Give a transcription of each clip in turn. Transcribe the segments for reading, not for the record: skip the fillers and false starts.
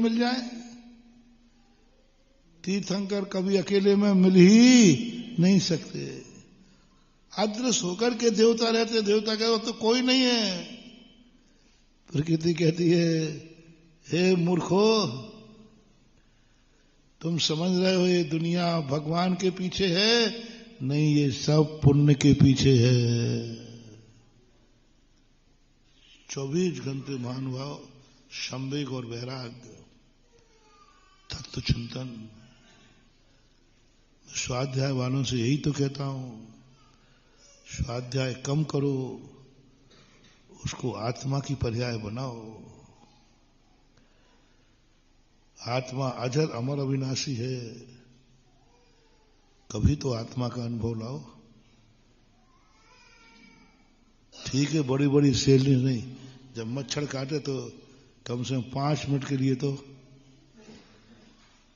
मिल जाए। तीर्थंकर कभी अकेले में मिल ही नहीं सकते। अदृश्य होकर के देवता रहते, देवता कहते तो कोई नहीं है। प्रकृति कहती है, हे मूर्खो, तुम समझ रहे हो ये दुनिया भगवान के पीछे है? नहीं, ये सब पुण्य के पीछे है। 24 घंटे महानुभाव संवेग और वैराग्य, तत्व चिंतन। स्वाध्याय वालों से यही तो कहता हूं, स्वाध्याय कम करो, उसको आत्मा की पर्याय बनाओ। आत्मा अजर अमर अविनाशी है, कभी तो आत्मा का अनुभव लाओ। ठीक है, बड़ी बड़ी सैलरी नहीं, जब मच्छर काटे तो कम से कम 5 मिनट के लिए तो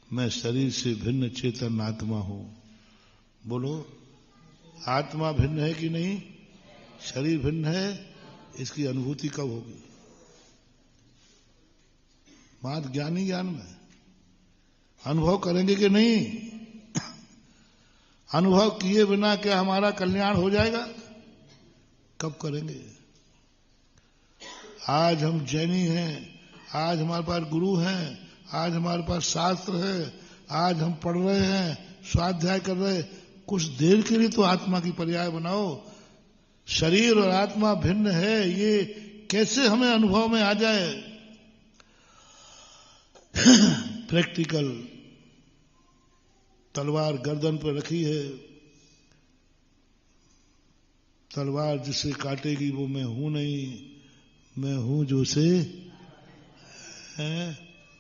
मैं शरीर से भिन्न चेतन आत्मा हूं। बोलो, आत्मा भिन्न है कि नहीं? शरीर भिन्न है, इसकी अनुभूति कब होगी? मात्र ज्ञानी ज्ञान में अनुभव करेंगे कि नहीं? अनुभव किए बिना क्या हमारा कल्याण हो जाएगा? कब करेंगे? आज हम जैनी हैं, आज हमारे पास गुरु हैं, आज हमारे पास शास्त्र है, आज हम पढ़ रहे हैं, स्वाध्याय कर रहे हैं। कुछ देर के लिए तो आत्मा की पर्याय बनाओ। शरीर और आत्मा भिन्न है, ये कैसे हमें अनुभव में आ जाए? प्रैक्टिकल तलवार गर्दन पर रखी है, तलवार जिसे काटेगी वो मैं हूं नहीं, मैं हूं जो से है।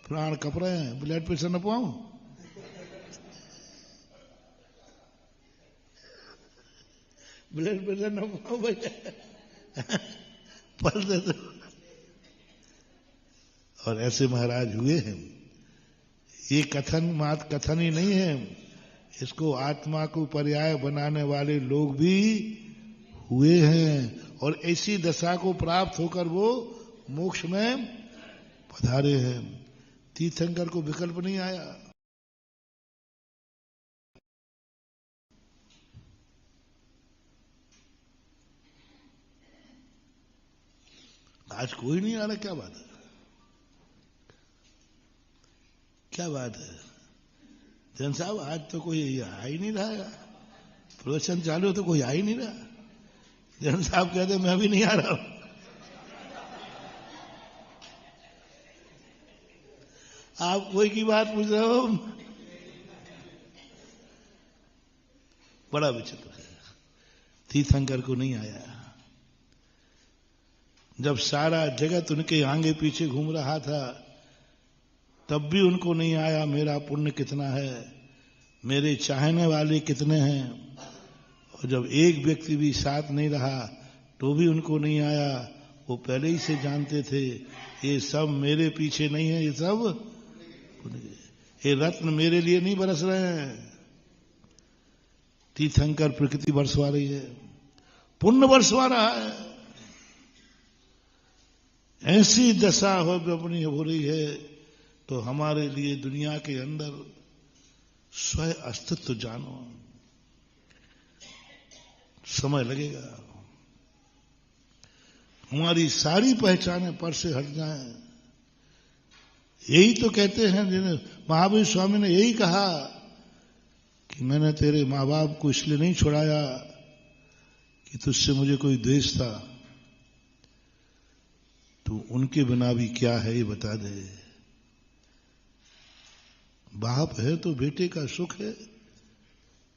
प्राण कप रहे हैं, ब्लड प्रेशर न पाऊं? ब्लड प्रेशर न पाऊं भैया, पल दे दो। और ऐसे महाराज हुए हैं। ये कथन मात्र कथन ही नहीं है, इसको आत्मा को पर्याय बनाने वाले लोग भी हुए हैं और ऐसी दशा को प्राप्त होकर वो मोक्ष में पधारे हैं। तीर्थंकर को विकल्प नहीं आया। आज कोई नहीं आ रहा, क्या बात है? क्या बात है जन साहब? आज तो कोई आ ही नहीं रहा। प्रवचन चालू हो तो कोई आ ही नहीं रहा। जन साहब कहते मैं भी नहीं आ रहा हूं। आप कोई की बात पूछ रहे हो? बड़ा विचित्र है। तीर्थंकर को नहीं आया। जब सारा जगत उनके आगे पीछे घूम रहा था तब भी उनको नहीं आया मेरा पुण्य कितना है, मेरे चाहने वाले कितने हैं। और जब एक व्यक्ति भी साथ नहीं रहा तो भी उनको नहीं आया। वो पहले ही से जानते थे ये सब मेरे पीछे नहीं है, ये सब ये रत्न मेरे लिए नहीं बरस रहे हैं। तीर्थंकर प्रकृति बरसवा रही है, पुण्य बरसवा रहा है। ऐसी दशा हो अपनी हो रही है तो हमारे लिए दुनिया के अंदर स्वयं अस्तित्व जानो, समय लगेगा। हमारी सारी पहचानें पर से हट जाएं। यही तो कहते हैं, जिन्हें महावीर स्वामी ने यही कहा कि मैंने तेरे माँ बाप को इसलिए नहीं छुड़ाया कि तुझसे मुझे कोई द्वेष था, तू उनके बिना भी क्या है ये बता दे। बाप है तो बेटे का सुख है,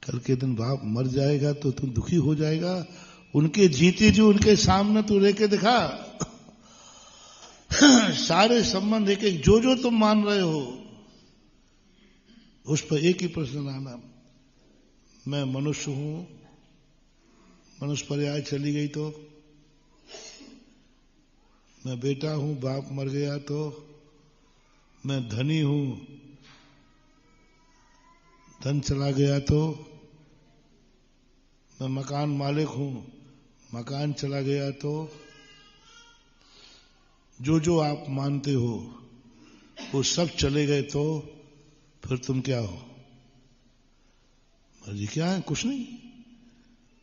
कल के दिन बाप मर जाएगा तो तुम दुखी हो जाएगा। उनके जीते जो उनके सामने तू लेके दिखा। सारे संबंध एक एक जो तुम मान रहे हो उस पर एक ही प्रश्न आना, मैं मनुष्य हूं, मनुष्य पर्याय चली गई तो, मैं बेटा हूं बाप मर गया तो, मैं धनी हूं धन चला गया तो, मैं मकान मालिक हूं मकान चला गया तो, जो आप मानते हो वो सब चले गए तो फिर तुम क्या हो? जी क्या है? कुछ नहीं,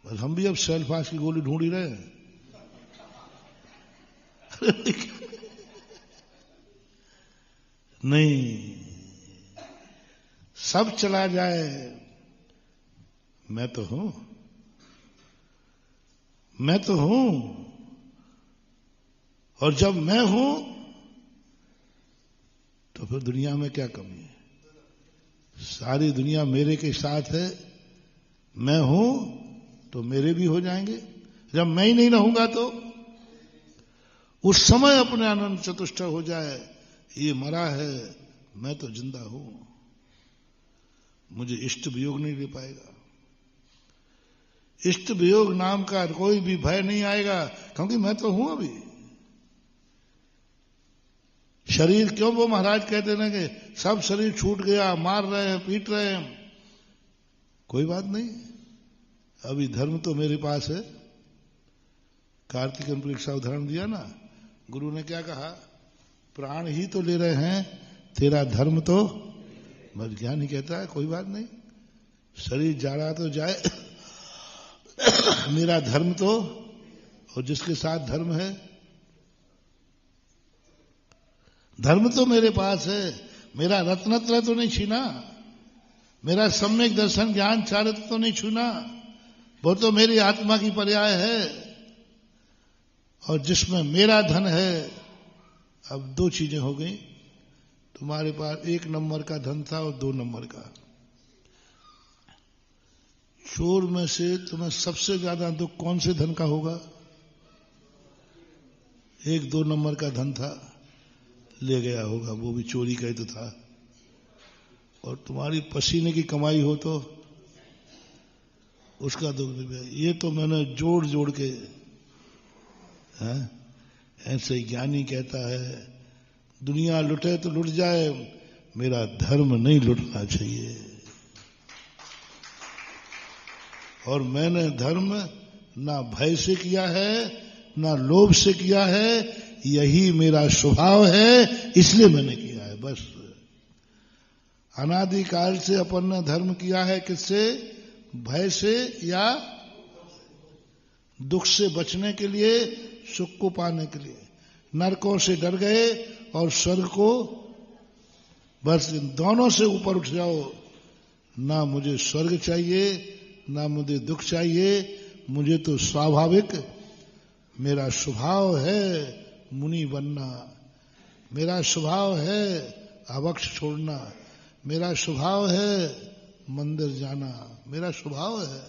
बस हम भी अब सेल्फास की गोली ढूंढ ही रहे हैं। नहीं, सब चला जाए, मैं तो हूं, मैं तो हूं। और जब मैं हूं तो फिर दुनिया में क्या कमी है? सारी दुनिया मेरे के साथ है, मैं हूं तो मेरे भी हो जाएंगे। जब मैं ही नहीं रहूंगा तो उस समय अपने आनंद चतुष्ट हो जाए, ये मरा है, मैं तो जिंदा हूं, मुझे इष्ट वियोग नहीं ले पाएगा। इष्ट वियोग नाम का कोई भी भय नहीं आएगा, क्योंकि मैं तो हूं। अभी शरीर क्यों वो महाराज कहते ना कि सब शरीर छूट गया, मार रहे हैं, पीट रहे हैं, कोई बात नहीं, अभी धर्म तो मेरे पास है। कार्तिक परीक्षा उदाहरण दिया ना, गुरु ने क्या कहा? प्राण ही तो ले रहे हैं, तेरा धर्म तो, बस ज्ञान ही कहता है कोई बात नहीं, शरीर जा रहा तो जाए, मेरा धर्म तो, और जिसके साथ धर्म है, धर्म तो मेरे पास है, मेरा रत्नत्रय तो नहीं छीना, मेरा सम्यक दर्शन ज्ञान चारित्र तो नहीं छूना, वो तो मेरी आत्मा की पर्याय है। और जिसमें मेरा धन है, अब दो चीजें हो गई, तुम्हारे पास 1 नंबर का धन था और 2 नंबर का। चोर में से तुम्हें सबसे ज्यादा दुख कौन से धन का होगा? 1-2 नंबर का धन था, ले गया होगा, वो भी चोरी का ही तो था। और तुम्हारी पसीने की कमाई हो तो उसका दुख नहीं। ये तो मैंने जोड़ जोड़ के, ऐसे ज्ञानी कहता है, दुनिया लुटे तो लुट जाए, मेरा धर्म नहीं लुटना चाहिए। और मैंने धर्म ना भय से किया है, ना लोभ से किया है, यही मेरा स्वभाव है, इसलिए मैंने किया है। बस अनादिकाल से अपन ने धर्म किया है, किससे? भय से या दुख से बचने के लिए, सुख को पाने के लिए। नरकों से डर गए और स्वर्ग को, बस इन दोनों से ऊपर उठ जाओ। ना मुझे स्वर्ग चाहिए, ना मुझे दुख चाहिए, मुझे तो स्वाभाविक, मेरा स्वभाव है मुनि बनना, मेरा स्वभाव है अवक्ष छोड़ना, मेरा स्वभाव है मंदिर जाना, मेरा स्वभाव है।